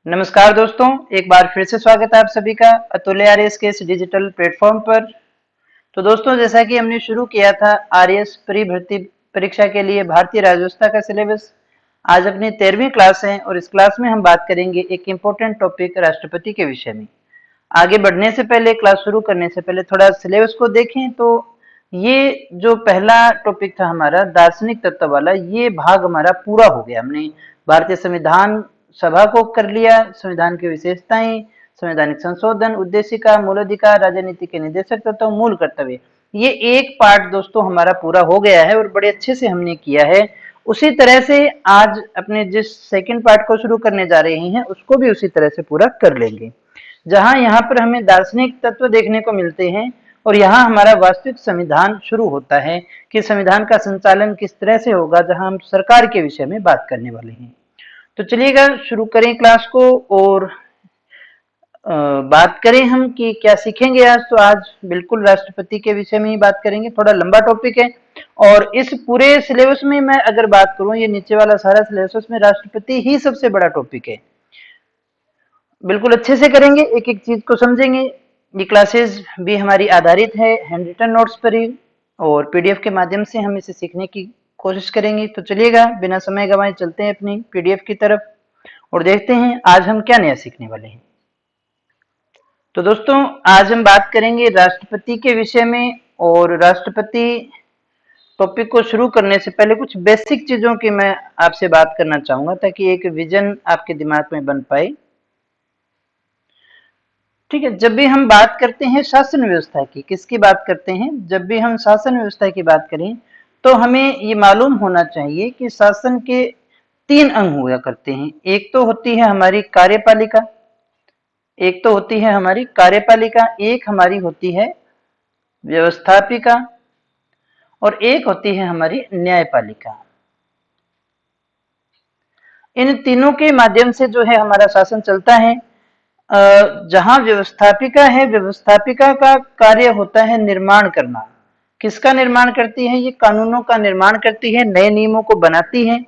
नमस्कार दोस्तों, एक बार फिर से स्वागत है आप सभी का अतुल्य आरएएस के इस डिजिटल प्लेटफॉर्म पर। तो दोस्तों, जैसा कि हमने शुरू किया था आरएएस प्री भर्ती परीक्षा के लिए भारतीय राज्य व्यवस्था का सिलेबस, आज अपनी 13वीं क्लास है और इस क्लास में हम बात करेंगे एक इम्पोर्टेंट टॉपिक राष्ट्रपति के विषय में। आगे बढ़ने से पहले, क्लास शुरू करने से पहले थोड़ा सिलेबस को देखें तो ये जो पहला टॉपिक था हमारा दार्शनिक तत्व वाला, ये भाग हमारा पूरा हो गया। हमने भारतीय संविधान सभा को कर लिया, संविधान की विशेषताएं, संवैधानिक संशोधन, उद्देशिका, मूल अधिकार, राजनीति के निदेशक तत्व, मूल कर्तव्य, ये एक पार्ट दोस्तों हमारा पूरा हो गया है और बड़े अच्छे से हमने किया है। उसी तरह से आज अपने जिस सेकंड पार्ट को शुरू करने जा रहे हैं उसको भी उसी तरह से पूरा कर लेंगे, जहां यहाँ पर हमें दार्शनिक तत्व देखने को मिलते हैं और यहाँ हमारा वास्तविक संविधान शुरू होता है कि संविधान का संचालन किस तरह से होगा, जहां हम सरकार के विषय में बात करने वाले हैं। तो चलिएगा शुरू करें क्लास को और बात करें हम कि क्या सीखेंगे आज। तो आज बिल्कुल राष्ट्रपति के विषय में ही बात करेंगे। थोड़ा लंबा टॉपिक है और इस पूरे सिलेबस में मैं अगर बात करूं, ये नीचे वाला सारा सिलेबस में राष्ट्रपति ही सबसे बड़ा टॉपिक है। बिल्कुल अच्छे से करेंगे, एक एक चीज को समझेंगे। ये क्लासेस भी हमारी आधारित है हैंड रिटन नोट्स पर ही और पीडीएफ के माध्यम से हम इसे सीखने की कोशिश करेंगे। तो चलिएगा बिना समय गंवाए चलते हैं अपनी पीडीएफ की तरफ और देखते हैं आज हम क्या नया सीखने वाले हैं। तो दोस्तों, आज हम बात करेंगे राष्ट्रपति के विषय में और राष्ट्रपति टॉपिक को शुरू करने से पहले कुछ बेसिक चीजों की मैं आपसे बात करना चाहूंगा ताकि एक विजन आपके दिमाग में बन पाए। ठीक है, जब भी हम बात करते हैं शासन व्यवस्था की, किसकी बात करते हैं, जब भी हम शासन व्यवस्था की बात करें तो हमें ये मालूम होना चाहिए कि शासन के 3 अंग हुआ करते हैं। एक तो होती है हमारी कार्यपालिका, एक हमारी होती है व्यवस्थापिका और एक होती है हमारी न्यायपालिका। इन तीनों के माध्यम से जो है हमारा शासन चलता है। जहां व्यवस्थापिका है, व्यवस्थापिका का कार्य होता है निर्माण करना। किसका निर्माण करती है? ये कानूनों का निर्माण करती है, नए नियमों को बनाती है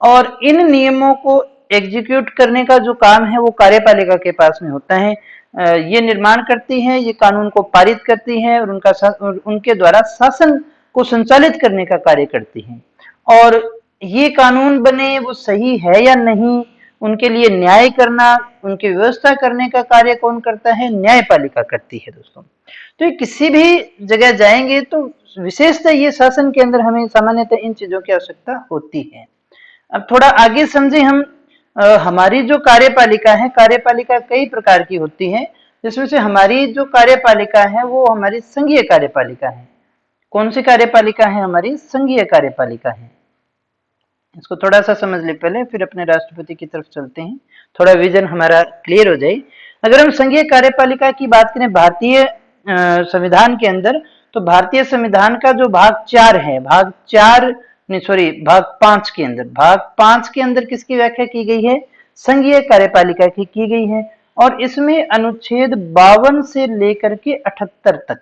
और इन नियमों को एग्जीक्यूट करने का जो काम है वो कार्यपालिका के पास में होता है। ये निर्माण करती है, ये कानून को पारित करती है और उनके द्वारा शासन को संचालित करने का कार्य करती है। और ये कानून बने वो सही है या नहीं, उनके लिए न्याय करना, उनकी व्यवस्था करने का कार्य कौन करता है? न्यायपालिका करती है दोस्तों। तो ये किसी भी जगह जाएंगे तो विशेषतः ये शासन के अंदर हमें सामान्यतः इन चीजों की आवश्यकता होती है। अब थोड़ा आगे समझे हम। हमारी जो कार्यपालिका है, कार्यपालिका कई प्रकार की होती है, जिसमें से हमारी जो कार्यपालिका है वो हमारी संघीय कार्यपालिका है। कौन सी कार्यपालिका है? हमारी संघीय कार्यपालिका है। इसको थोड़ा सा समझ ले पहले, फिर अपने राष्ट्रपति की तरफ चलते हैं, थोड़ा विजन हमारा क्लियर हो जाए। अगर हम संघीय कार्यपालिका की बात करें भारतीय संविधान के अंदर, तो भारतीय संविधान का जो भाग 4 है, भाग 5 के अंदर, भाग 5 के अंदर किसकी व्याख्या की गई है? संघीय कार्यपालिका की गई है। और इसमें अनुच्छेद 52 से लेकर के 78 तक,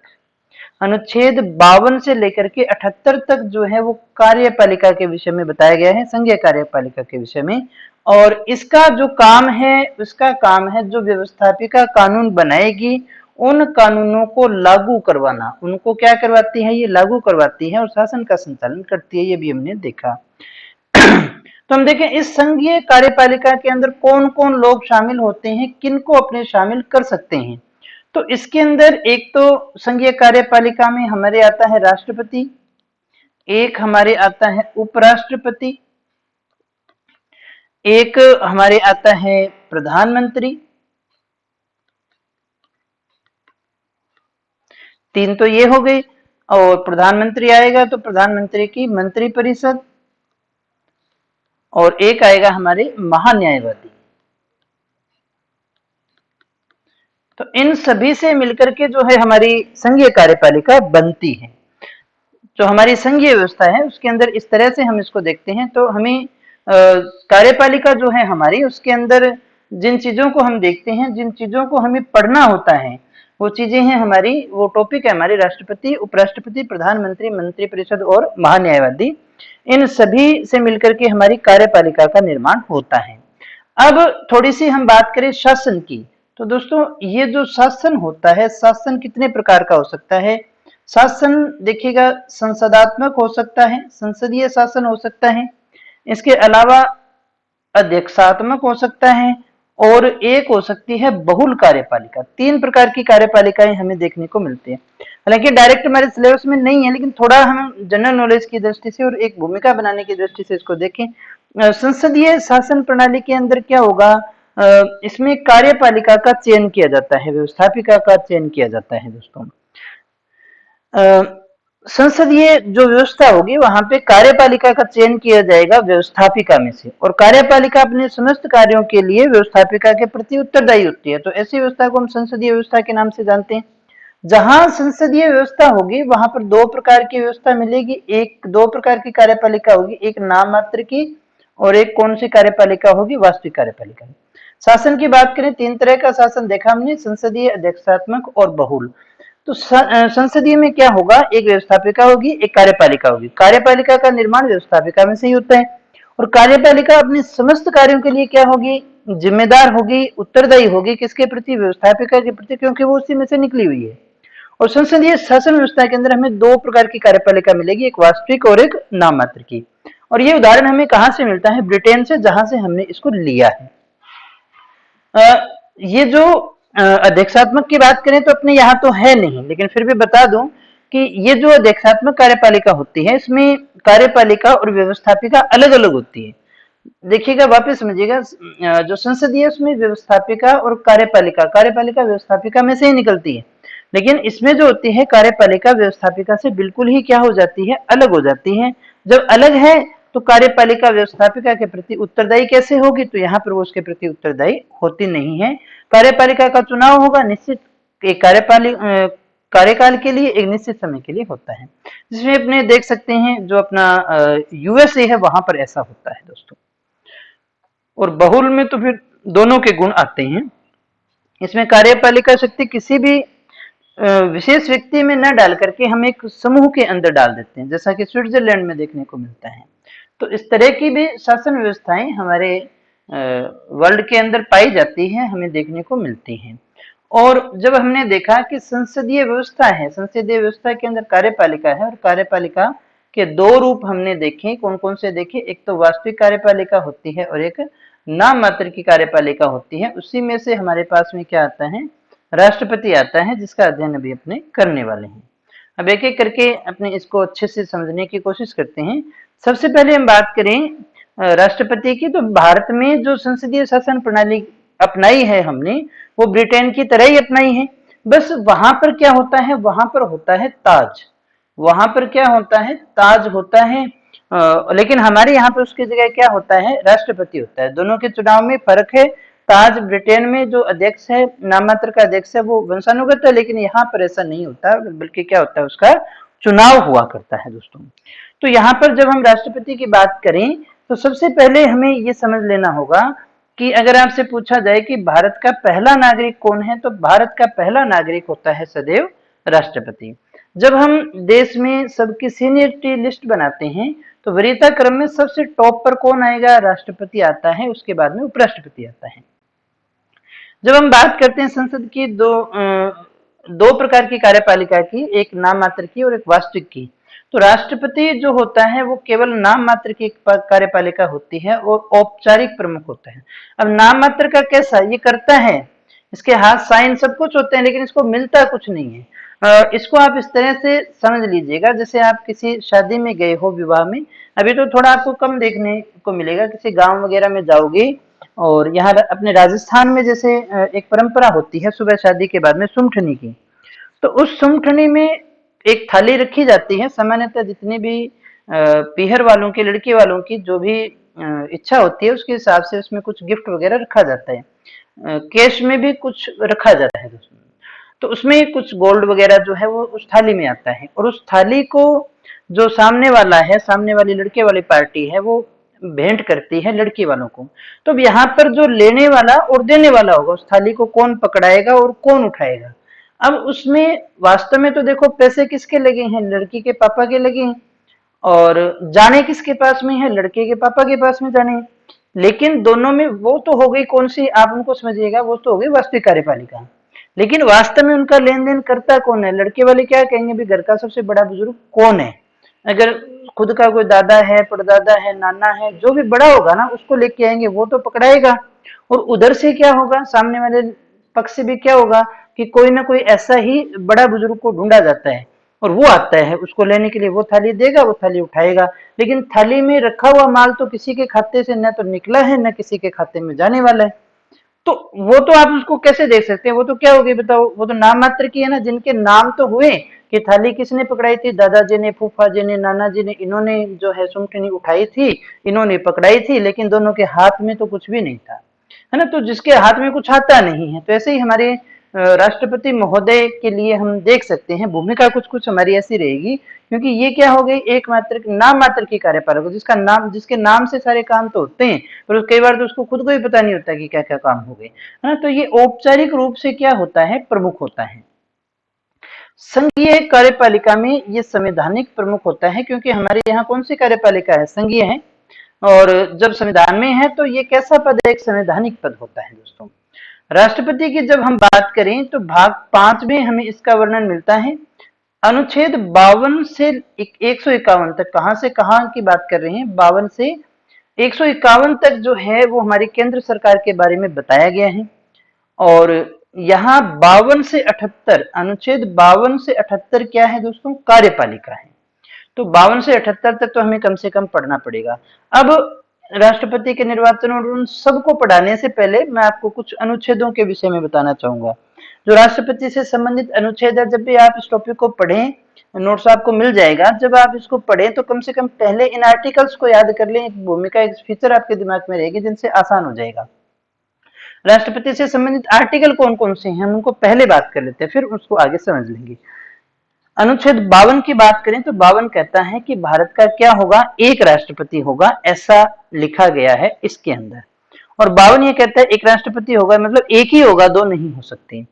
अनुच्छेद 52 से लेकर के 78 तक जो है वो कार्यपालिका के विषय में बताया गया है, संघीय कार्यपालिका के विषय में। और इसका जो काम है, उसका काम है जो व्यवस्थापिका कानून बनाएगी उन कानूनों को लागू करवाना। उनको क्या करवाती है? ये लागू करवाती है और शासन का संचालन करती है। ये भी हमने देखा। तो हम देखें इस संघीय कार्यपालिका के अंदर कौन कौन लोग शामिल होते हैं, किनको अपने शामिल कर सकते हैं। तो इसके अंदर एक तो संघीय कार्यपालिका में हमारे आता है राष्ट्रपति, एक हमारे आता है उपराष्ट्रपति, एक हमारे आता है प्रधानमंत्री। 3 तो ये हो गई। और प्रधानमंत्री आएगा तो प्रधानमंत्री की मंत्रिपरिषद, और एक आएगा हमारे महान्यायवादी। तो इन सभी से मिलकर के जो है हमारी संघीय कार्यपालिका बनती है। जो हमारी संघीय व्यवस्था है उसके अंदर इस तरह से हम इसको देखते हैं। तो हमें कार्यपालिका जो है हमारी, उसके अंदर जिन चीजों को हम देखते हैं, जिन चीजों को हमें पढ़ना होता है, वो चीजें हैं हमारी, वो टॉपिक है हमारे राष्ट्रपति, उपराष्ट्रपति, प्रधानमंत्री, मंत्रिपरिषद और महान्यायवादी। इन सभी से मिलकर के हमारी कार्यपालिका का निर्माण होता है। अब थोड़ी सी हम बात करें शासन की, तो दोस्तों ये जो शासन होता है, शासन कितने प्रकार का हो सकता है। शासन देखिएगा, संसदात्मक हो सकता है, संसदीय शासन हो सकता है, इसके अलावा अध्यक्षात्मक हो सकता है, और एक हो सकती है बहुल कार्यपालिका। तीन प्रकार की कार्यपालिकाएं हमें देखने को मिलती है। हालांकि डायरेक्ट हमारे सिलेबस में नहीं है, लेकिन थोड़ा हम जनरल नॉलेज की दृष्टि से और एक भूमिका बनाने की दृष्टि से इसको देखें। संसदीय शासन प्रणाली के अंदर क्या होगा, इसमें कार्यपालिका का चयन किया जाता है, व्यवस्थापिका का चयन किया जाता है दोस्तों। संसदीय जो व्यवस्था होगी वहां पे कार्यपालिका का चयन किया जाएगा व्यवस्थापिका में से, और कार्यपालिका अपने समस्त कार्यों के लिए व्यवस्थापिका के प्रति उत्तरदायी होती है। तो ऐसी व्यवस्था को हम संसदीय व्यवस्था के नाम से जानते हैं। जहां संसदीय व्यवस्था होगी वहां पर दो प्रकार की व्यवस्था मिलेगी, एक दो प्रकार की कार्यपालिका होगी, एक नाम मात्र की और एक कौन सी कार्यपालिका होगी, वास्तविक कार्यपालिका। शासन की बात करें, तीन तरह का शासन देखा हमने, संसदीय, अध्यक्षात्मक और बहुल। तो संसदीय में क्या होगा, एक व्यवस्थापिका होगी, एक कार्यपालिका होगी। कार्यपालिका का निर्माण व्यवस्थापिका में से ही होता है, और कार्यपालिका अपने समस्त कार्यों के लिए क्या होगी, जिम्मेदार होगी, उत्तरदायी होगी, किसके प्रति, व्यवस्थापिका के प्रति, क्योंकि वो उसी में से निकली हुई है। और संसदीय शासन व्यवस्था के अंदर हमें दो प्रकार की कार्यपालिका मिलेगी, एक वास्तविक और एक नाम मात्र की। और ये उदाहरण हमें कहां से मिलता है, ब्रिटेन से, जहां से हमने इसको लिया है। ये जो अध्यक्षात्मक की बात करें तो अपने यहाँ तो है नहीं, लेकिन फिर भी बता दूं कि ये जो अध्यक्षात्मक कार्यपालिका होती है, इसमें कार्यपालिका और व्यवस्थापिका अलग अलग होती है। देखिएगा, वापस समझिएगा, जो संसदीय उसमें व्यवस्थापिका और कार्यपालिका, कार्यपालिका व्यवस्थापिका में से ही निकलती है, लेकिन इसमें जो होती है कार्यपालिका व्यवस्थापिका से बिल्कुल ही क्या हो जाती है, अलग हो जाती है। जब अलग है तो कार्यपालिका व्यवस्थापिका के प्रति उत्तरदायी कैसे होगी, तो यहाँ पर वो उसके प्रति उत्तरदायी होती नहीं है। कार्यपालिका का चुनाव होगा निश्चित, एक कार्यकाल के लिए, एक निश्चित समय के लिए होता है, जिसमें अपने देख सकते हैं जो अपना यूएसए है वहां पर ऐसा होता है दोस्तों। और बहुल में तो फिर दोनों के गुण आते हैं। इसमें कार्यपालिका शक्ति किसी भी विशेष व्यक्ति में न डाल करके हम एक समूह के अंदर डाल देते हैं, जैसा कि स्विट्जरलैंड में देखने को मिलता है। तो इस तरह की भी शासन व्यवस्थाएं हमारे वर्ल्ड के अंदर पाई जाती है, हमें देखने को मिलती हैं। और जब हमने देखा कि संसदीय व्यवस्था है, संसदीय व्यवस्था के अंदर कार्यपालिका है, और कार्यपालिका के दो रूप हमने देखे, कौन कौन से देखे, एक तो वास्तविक कार्यपालिका होती है और एक नाम मात्र की कार्यपालिका होती है। उसी में से हमारे पास में क्या आता है, राष्ट्रपति आता है, जिसका अध्ययन अभी अपने करने वाले हैं। अब एक एक करके अपने इसको अच्छे से समझने की कोशिश करते हैं। सबसे पहले हम बात करें राष्ट्रपति की, तो भारत में जो संसदीय शासन प्रणाली अपनाई है हमने, वो ब्रिटेन की तरह ही अपनाई है। बस वहां पर क्या होता है, वहां पर होता है ताज, वहां पर क्या होता है, ताज होता है। लेकिन हमारे यहाँ पर उसकी जगह क्या होता है, राष्ट्रपति होता है। दोनों के चुनाव में फर्क है। ताज ब्रिटेन में जो अध्यक्ष है, नाम मात्र का अध्यक्ष है, वो वंशानुगत है, लेकिन यहाँ पर ऐसा नहीं होता, बल्कि क्या होता है, उसका चुनाव हुआ करता है दोस्तों। तो यहाँ पर जब हम राष्ट्रपति की बात करें तो सबसे पहले हमें ये समझ लेना होगा कि अगर आपसे पूछा जाए कि भारत का पहला नागरिक कौन है, तो भारत का पहला नागरिक होता है सदैव राष्ट्रपति। जब हम देश में सबकी सीनियरिटी लिस्ट बनाते हैं तो वरीयता क्रम में सबसे टॉप पर कौन आएगा, राष्ट्रपति आता है, उसके बाद में उपराष्ट्रपति आता है। जब हम बात करते हैं संसद की दो प्रकार की कार्यपालिका की, एक नाम मात्र की और एक वास्तविक की, तो राष्ट्रपति जो होता है वो केवल नाम मात्र की कार्यपालिका होती है और औपचारिक प्रमुख होता है। अब नाम मात्र का कैसा, ये करता है, इसके हाथ साइन सब कुछ होते हैं, लेकिन इसको मिलता कुछ नहीं है। इसको आप इस तरह से समझ लीजिएगा, जैसे आप किसी शादी में गए हो, विवाह में, अभी तो थोड़ा आपको कम देखने को मिलेगा, किसी गांव वगैरह में जाओगे, और यहाँ अपने राजस्थान में जैसे एक परंपरा होती है सुबह शादी के बाद में सुमठनी की, तो उस सुमठनी में एक थाली रखी जाती है। सामान्यतः जितने भी पीहर वालों की, लड़की वालों की जो भी इच्छा होती है, उसके हिसाब से उसमें कुछ गिफ्ट वगैरह रखा जाता है, कैश में भी कुछ रखा जाता है। तो उसमें कुछ गोल्ड वगैरह जो है वो उस थाली में आता है, और उस थाली को जो सामने वाला है, सामने वाली लड़के वाली पार्टी है, वो भेंट करती है लड़की वालों को। तो अब यहाँ पर जो लेने वाला और देने वाला होगा, उस थाली को कौन पकड़ाएगा और कौन उठाएगा। अब उसमें वास्तव में तो देखो पैसे किसके लगे हैं, लड़की के पापा के लगे हैं, और जाने किसके पास में है, लड़के के पापा के पास में जाने हैं। लेकिन दोनों में वो तो हो गई कौन सी, आप उनको समझिएगा, वो तो हो गई वास्तविक कार्यपालिका। लेकिन वास्तव में उनका लेन देन करता कौन है? लड़के वाले क्या कहेंगे भी घर का सबसे बड़ा बुजुर्ग कौन है? अगर खुद का कोई दादा है, परदादा है, नाना है, जो भी बड़ा होगा ना उसको लेके आएंगे, वो तो पकड़ाएगा। और उधर से क्या होगा, सामने वाले पक्ष से भी क्या होगा कि कोई ना कोई ऐसा ही बड़ा बुजुर्ग को ढूंढा जाता है और वो आता है उसको लेने के लिए, वो थाली देगा, वो थाली उठाएगा। लेकिन थाली में रखा हुआ माल तो किसी के खाते से न तो निकला है न किसी के खाते में जाने वाला है। तो वो तो आप उसको कैसे देख सकते हैं? वो तो क्या होगी बताओ, वो तो नाम मात्र की है ना, जिनके नाम तो हुए कि थाली किसने पकड़ाई थी, दादाजी ने, फूफा जी ने, नाना जी ने, इन्होंने जो है सुमटनी उठाई थी, इन्होंने पकड़ाई थी, लेकिन दोनों के हाथ में तो कुछ भी नहीं था, है ना। तो जिसके हाथ में कुछ आता नहीं है, तो ऐसे ही हमारे राष्ट्रपति महोदय के लिए हम देख सकते हैं भूमिका कुछ कुछ हमारी ऐसी रहेगी, क्योंकि ये क्या हो गई, एक मात्र नाम मात्र की कार्यपालक, जिसका नाम, जिसके नाम से सारे काम तो होते हैं, पर कई बार तो उसको खुद को ही पता नहीं होता कि क्या क्या काम हो गए, है ना। तो ये औपचारिक रूप से क्या होता है, प्रमुख होता है। संघीय कार्यपालिका में ये संवैधानिक प्रमुख होता है, क्योंकि हमारे यहाँ कौन सी कार्यपालिका है, संघीय है। और जब संविधान में है तो ये कैसा पद है, एक संवैधानिक पद होता है दोस्तों। राष्ट्रपति की जब हम बात करें तो भाग 5 में हमें इसका वर्णन मिलता है। अनुच्छेद 52 से 151 तक, कहां से कहां की बात कर रहे हैं, 52 से 151 तक जो है वो हमारी केंद्र सरकार के बारे में बताया गया है। और यहाँ 52 से 78, अनुच्छेद 52 से 78 क्या है दोस्तों, कार्यपालिका है। तो 52 से 78 तक तो हमें कम से कम पढ़ना पड़ेगा। अब राष्ट्रपति के निर्वाचन और उन सबको पढ़ाने से पहले मैं आपको कुछ अनुच्छेदों के विषय में बताना चाहूंगा। जो राष्ट्रपति से संबंधित अनुच्छेद है, जब भी आप इस टॉपिक को पढ़ें, नोट्स आपको मिल जाएगा, जब आप इसको पढ़ें तो कम से कम पहले इन आर्टिकल्स को याद कर लें, एक भूमिका, एक फीचर आपके दिमाग में रहेगी जिनसे आसान हो जाएगा। राष्ट्रपति से संबंधित आर्टिकल कौन कौन से हैं, हम उनको पहले बात कर लेते हैं, फिर उसको आगे समझ लेंगे। अनुच्छेद 52 की बात करें तो 52 कहता है कि भारत का क्या होगा, एक राष्ट्रपति होगा, ऐसा लिखा गया है इसके अंदर। और 52 ये कहता है एक राष्ट्रपति होगा, मतलब एक ही होगा, दो नहीं हो सकते।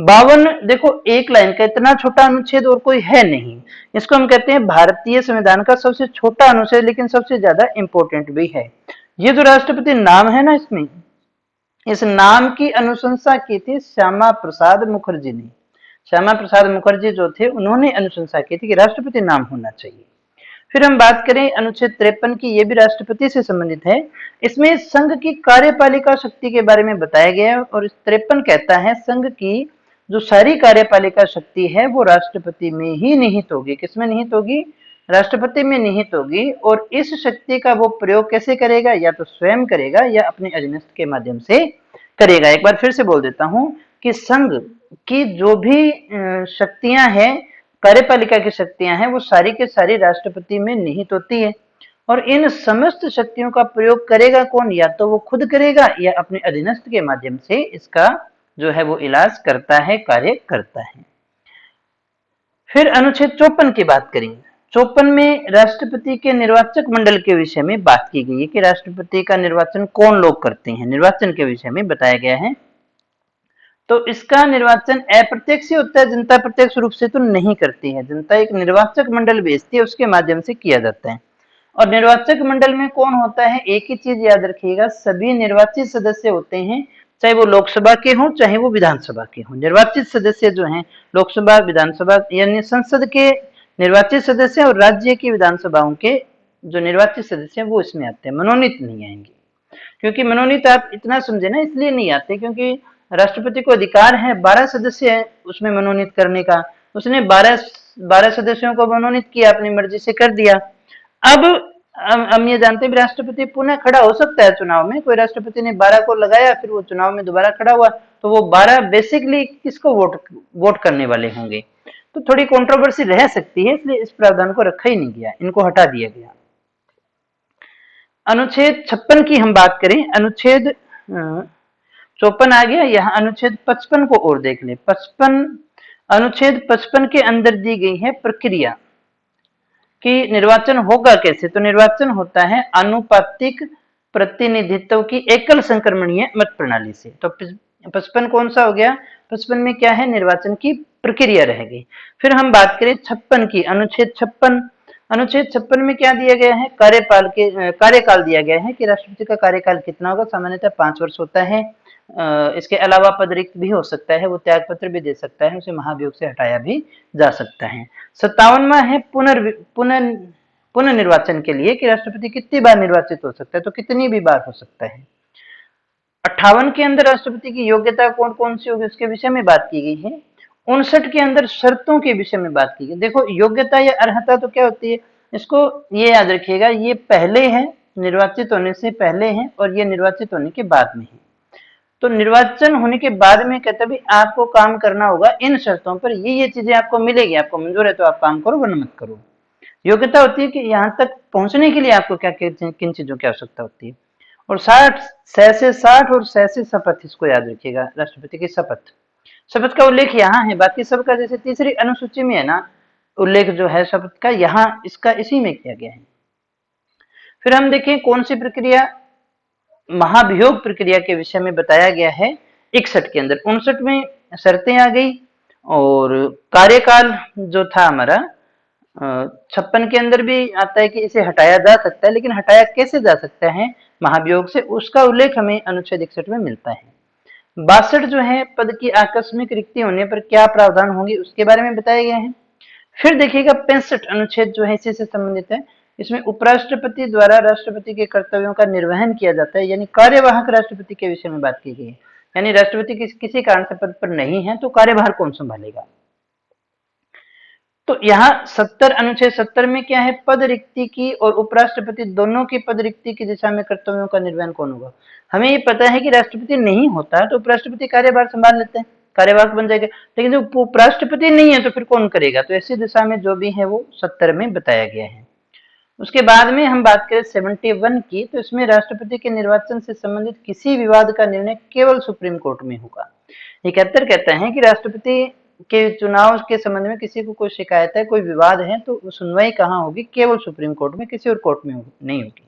52 देखो एक लाइन का इतना छोटा अनुच्छेद और कोई है नहीं। इसको हम कहते हैं भारतीय संविधान का सबसे छोटा अनुच्छेद, लेकिन सबसे ज्यादा इंपॉर्टेंट भी है। ये जो राष्ट्रपति नाम है ना, इसमें इस नाम की अनुशंसा की थी श्यामा प्रसाद मुखर्जी ने। श्यामा प्रसाद मुखर्जी जो थे, उन्होंने अनुशंसा की थी कि राष्ट्रपति नाम होना चाहिए। फिर हम बात करें अनुच्छेद 53 की, ये भी राष्ट्रपति से संबंधित है। इसमें संघ की कार्यपालिका शक्ति के बारे में बताया गया है, और 53 कहता है संघ की जो सारी कार्यपालिका शक्ति है वो राष्ट्रपति में ही निहित होगी। किसमें निहित होगी, राष्ट्रपति में निहित होगी। और इस शक्ति का वो प्रयोग कैसे करेगा, या तो स्वयं करेगा या अपने अधीनस्थ के माध्यम से करेगा। एक बार फिर से बोल देता हूं कि संघ की जो भी शक्तियां हैं, कार्यपालिका की शक्तियां हैं, वो सारी के सारी राष्ट्रपति में निहित होती है। और इन समस्त शक्तियों का प्रयोग करेगा कौन, या तो वो खुद करेगा या अपने अधीनस्थ के माध्यम से इसका जो है वो इलाज करता है, कार्य करता है। फिर अनुच्छेद 54 की बात करेंगे। 54 में राष्ट्रपति के निर्वाचक मंडल के विषय में बात की गई है कि राष्ट्रपति का निर्वाचन कौन लोग करते हैं, निर्वाचन के विषय में बताया गया है। तो इसका निर्वाचन अप्रत्यक्ष होता है, जनता प्रत्यक्ष रूप से तो नहीं करती है। जनता एक निर्वाचक मंडल भेजती है, उसके माध्यम से किया जाता है। और निर्वाचक मंडल में कौन होता है, एक ही चीज याद रखिएगा, सभी निर्वाचित सदस्य होते हैं, चाहे वो लोकसभा के हों चाहे वो विधानसभा के हों। निर्वाचित सदस्य जो हैं लोकसभा, विधानसभा, यानी संसद के निर्वाचित सदस्य और राज्य की विधानसभाओं के जो निर्वाचित सदस्य हैं वो इसमें आते हैं, मनोनीत नहीं आएंगे। क्योंकि मनोनीत आप इतना समझे ना, इसलिए नहीं आते क्योंकि राष्ट्रपति को अधिकार है 12 सदस्य है उसमें मनोनीत करने का। उसने 12 सदस्यों को मनोनीत किया, अपनी मर्जी से कर दिया। अब हम ये जानते हैं राष्ट्रपति पुनः खड़ा हो सकता है चुनाव में। कोई राष्ट्रपति ने 12 को लगाया, फिर वो चुनाव में दोबारा खड़ा हुआ, तो वो 12 बेसिकली किसको वोट करने वाले होंगे। तो थोड़ी कंट्रोवर्सी रह सकती है, इसलिए इस प्रावधान को रखा ही नहीं गया, इनको हटा दिया गया। अनुच्छेद 56 की हम बात करें, अनुच्छेद 54 आ गया, यहाँ अनुच्छेद 55 को और देख ले। 55, अनुच्छेद 55 के अंदर दी गई है प्रक्रिया कि निर्वाचन होगा कैसे। तो निर्वाचन होता है अनुपातिक प्रतिनिधित्व की एकल संक्रमणीय मत प्रणाली से। तो 55 कौन सा हो गया, 55 में क्या है, निर्वाचन की प्रक्रिया रहेगी। फिर हम बात करें 56 की, अनुच्छेद 56, अनुच्छेद 56 में क्या दिया गया है, कार्यकाल दिया गया है कि राष्ट्रपति का कार्यकाल कितना होगा, सामान्यतः 5 वर्ष होता है। इसके अलावा पद रिक्त भी हो सकता है, वो त्याग पत्र भी दे सकता है, उसे महाभियोग से हटाया भी जा सकता है। 57वां है पुनर्निर्वाचन के लिए कि राष्ट्रपति कितनी बार निर्वाचित हो सकता है, तो कितनी भी बार हो सकता है। 58 के अंदर राष्ट्रपति की योग्यता कौन कौन सी होगी उसके विषय में बात की गई है। 59 के अंदर शर्तों के विषय में बात की गई। देखो योग्यता या अर्हता तो क्या होती है, इसको ये याद रखिएगा, ये पहले है, निर्वाचित होने से पहले है, और ये निर्वाचित होने के बाद में है। तो निर्वाचन होने के बाद में कहते भी आपको काम करना होगा इन शर्तों पर, ये चीजें आपको मिलेगी, आपको मंजूर है तो आप काम करो वरना मत करो। योग्यता होती है कि यहाँ तक पहुंचने के लिए आपको क्या किन चीजों की आवश्यकता होती है। और 60 और 60 शपथ, इसको याद रखिएगा, राष्ट्रपति की शपथ। शपथ का उल्लेख यहाँ है, बाकी सबका जैसे तीसरी अनुसूची में है ना उल्लेख जो है शपथ का, यहाँ इसका इसी में किया गया है। फिर हम देखें कौन सी प्रक्रिया, महाभियोग प्रक्रिया के विषय में बताया गया है 61 के अंदर। 59 में शर्तें आ गई और कार्यकाल जो था हमारा 56 के अंदर भी आता है कि इसे हटाया जा सकता है, लेकिन हटाया कैसे जा सकता है महाभियोग से, उसका उल्लेख हमें अनुच्छेद 61 में मिलता है। 62 जो है पद की आकस्मिक रिक्ति होने पर क्या प्रावधान होंगे उसके बारे में बताया गया है। फिर देखिएगा 65 अनुच्छेद जो है इसी से संबंधित है। इसमें उपराष्ट्रपति द्वारा राष्ट्रपति के कर्तव्यों का निर्वहन किया जाता है, यानी कार्यवाहक राष्ट्रपति के विषय में बात की गई है। यानी राष्ट्रपति किसी कारण से पद पर नहीं है तो कार्यभार कौन संभालेगा। तो यहाँ 70 अनुच्छेद 70 में क्या है, पद रिक्ति की और उपराष्ट्रपति दोनों की पद रिक्ति की दिशा में कर्तव्यों का निर्वहन कौन होगा। हमें ये पता है कि राष्ट्रपति नहीं होता तो उपराष्ट्रपति कार्यभार संभाल लेते हैं, कार्यवाहक बन जाएगा, लेकिन जब उपराष्ट्रपति नहीं है तो फिर कौन करेगा, तो ऐसी दिशा में जो भी है वो 70 में बताया गया है। उसके बाद में हम बात करें 71 की, तो इसमें राष्ट्रपति के निर्वाचन से संबंधित किसी विवाद का निर्णय केवल सुप्रीम कोर्ट में होगा। 71 कहता है कि राष्ट्रपति के चुनाव के संबंध में किसी को कोई शिकायत है, कोई विवाद है, तो सुनवाई कहाँ होगी, केवल सुप्रीम कोर्ट में, किसी और कोर्ट में नहीं होगी।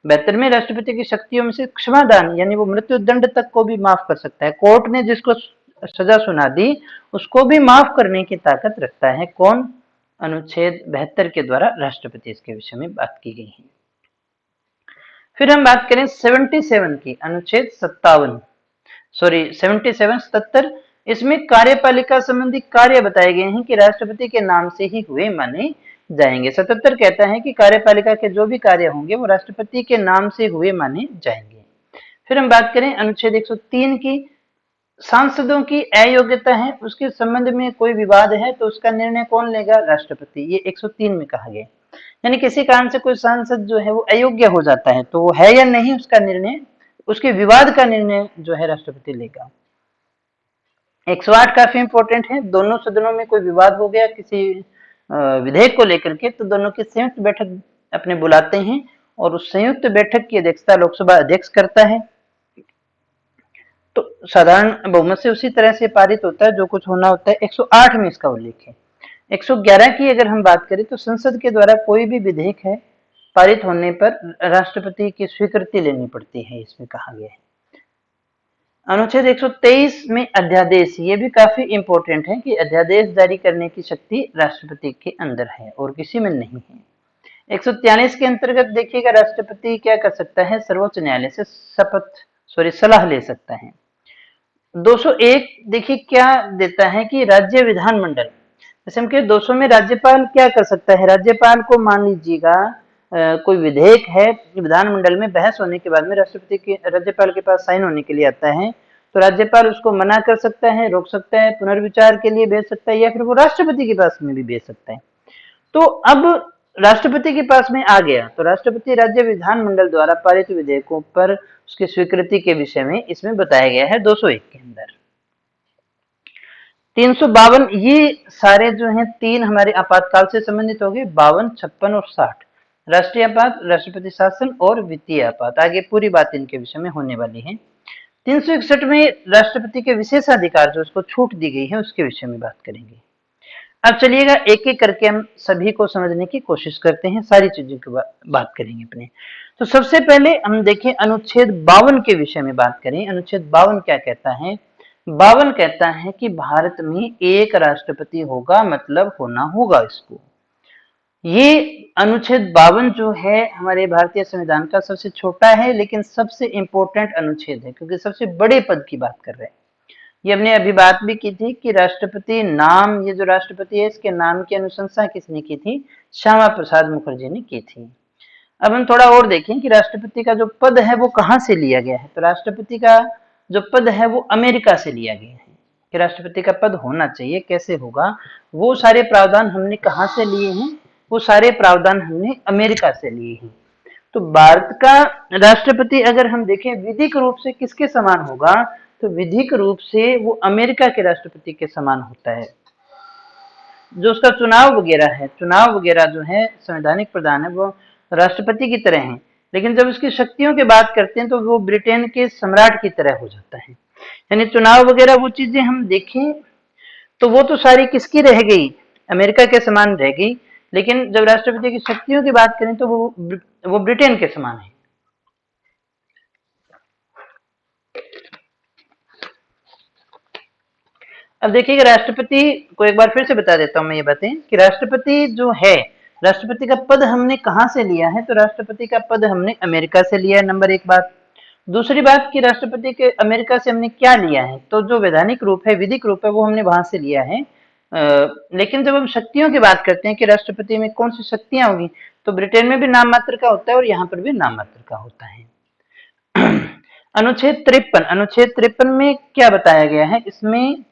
72 में राष्ट्रपति की शक्तियों में से क्षमादान, यानी वो मृत्यु दंड तक को भी माफ कर सकता है। कोर्ट ने जिसको सजा सुना दी उसको भी माफ करने की ताकत रखता है कौन, अनुच्छेद 72 के द्वारा राष्ट्रपति, इसके विषय में बात की गई है। फिर हम बात करें 77 की, अनुच्छेद 77, इसमें कार्यपालिका संबंधी कार्य बताए गए हैं कि राष्ट्रपति के नाम से ही हुए माने जाएंगे। 77 कहता है कि कार्यपालिका के जो भी कार्य होंगे वो राष्ट्रपति के नाम से हुए माने जाएंगे। फिर हम बात करें अनुच्छेद 103 की, सांसदों की अयोग्यता है, उसके संबंध में कोई विवाद है तो उसका निर्णय कौन लेगा, राष्ट्रपति, ये 103 में कहा गया। यानी किसी कारण से कोई सांसद जो है वो अयोग्य हो जाता है तो वो है या नहीं उसका निर्णय, उसके विवाद का निर्णय जो है राष्ट्रपति लेगा। 108 काफी इंपॉर्टेंट है, दोनों सदनों में कोई विवाद हो गया किसी विधेयक को लेकर के तो दोनों की संयुक्त बैठक अपने बुलाते हैं और उस संयुक्त बैठक की अध्यक्षता लोकसभा अध्यक्ष करता है। तो साधारण बहुमत से उसी तरह से पारित होता है जो कुछ होना होता है। 108 में इसका उल्लेख है। 111 की अगर हम बात करें तो संसद के द्वारा कोई भी विधेयक है पारित होने पर राष्ट्रपति की स्वीकृति लेनी पड़ती है, इसमें कहा गया है। अनुच्छेद 123 में अध्यादेश, ये भी काफी इंपॉर्टेंट है कि अध्यादेश जारी करने की शक्ति राष्ट्रपति के अंदर है और किसी में नहीं है। 143 के अंतर्गत देखिएगा राष्ट्रपति क्या कर सकता है, सर्वोच्च न्यायालय से सलाह ले सकता है। 201 देखिए क्या देता है कि राज्य विधानमंडल, जैसे हम 200 में राज्यपाल क्या कर सकता है, राज्यपाल को मान लीजिएगा कोई विधेयक है विधानमंडल में बहस होने के बाद में राज्यपाल के पास साइन होने के लिए आता है तो राज्यपाल उसको मना कर सकता है, रोक सकता है, पुनर्विचार के लिए भेज सकता है या फिर वो राष्ट्रपति के पास में भी भेज सकता है। तो अब राष्ट्रपति के पास में आ गया तो राष्ट्रपति राज्य विधानमंडल द्वारा पारित विधेयकों पर उसकी स्वीकृति के विषय में इसमें बताया गया है 201 के अंदर। 352 ये सारे जो हैं तीन हमारे आपातकाल से संबंधित हो गए, 52, 56 और 60, राष्ट्रीय आपात, राष्ट्रपति शासन और वित्तीय आपात। आगे पूरी बात इनके विषय में होने वाली है। 361 में राष्ट्रपति के विशेषाधिकार जो उसको छूट दी गई है उसके विषय में बात करेंगे। अब चलिएगा एक एक करके हम सभी को समझने की कोशिश करते हैं, सारी चीजों की बात करेंगे अपने। तो सबसे पहले हम देखें अनुच्छेद 52 के विषय में बात करें। अनुच्छेद 52 क्या कहता है, 52 कहता है कि भारत में एक राष्ट्रपति होगा, मतलब होना होगा इसको। ये अनुच्छेद 52 जो है हमारे भारतीय संविधान का सबसे छोटा है लेकिन सबसे इंपॉर्टेंट अनुच्छेद है, क्योंकि सबसे बड़े पद की बात कर रहे हैं। ये हमने अभी बात भी की थी कि राष्ट्रपति नाम, ये जो राष्ट्रपति है इसके नाम की अनुशंसा किसने की थी? श्यामा प्रसाद मुखर्जी ने की थी। अब हम थोड़ा और देखें कि राष्ट्रपति का जो पद है वो कहाँ से लिया गया है। तो राष्ट्रपति का जो पद है वो अमेरिका से लिया गया है। कि राष्ट्रपति का पद होना चाहिए, कैसे होगा, वो सारे प्रावधान हमने कहाँ से लिए हैं? वो सारे प्रावधान हमने अमेरिका से लिए हैं। तो भारत का राष्ट्रपति अगर हम देखें विधिक रूप से किसके समान होगा, तो विधिक रूप से वो अमेरिका के राष्ट्रपति के समान होता है। जो उसका चुनाव वगैरह है, चुनाव वगैरह जो है संवैधानिक प्रधान है वो राष्ट्रपति की तरह है, लेकिन जब उसकी शक्तियों की बात करते हैं तो वो ब्रिटेन के सम्राट की तरह हो जाता है। यानी चुनाव वगैरह वो चीजें हम देखें तो वो तो सारी किसकी रह गई? अमेरिका के समान रह गई। लेकिन जब राष्ट्रपति की शक्तियों की बात करें तो वो ब्रिटेन के समान है। अब देखिएगा, राष्ट्रपति को एक बार फिर से बता देता हूं मैं ये बातें कि राष्ट्रपति जो है, राष्ट्रपति का पद हमने कहां से लिया है? तो राष्ट्रपति का पद हमने अमेरिका से लिया है, नंबर एक बात। दूसरी बात कि राष्ट्रपति के अमेरिका से हमने क्या लिया है? तो जो वैधानिक रूप है, विधिक रूप है, वो हमने वहां से लिया है। लेकिन जब हम शक्तियों की बात करते हैं कि राष्ट्रपति में कौन सी शक्तियां होगी, तो ब्रिटेन में भी नाम मात्र का होता है और यहाँ पर भी नाम मात्र का होता है। अनुच्छेद 53 में क्या बताया गया है? इसमें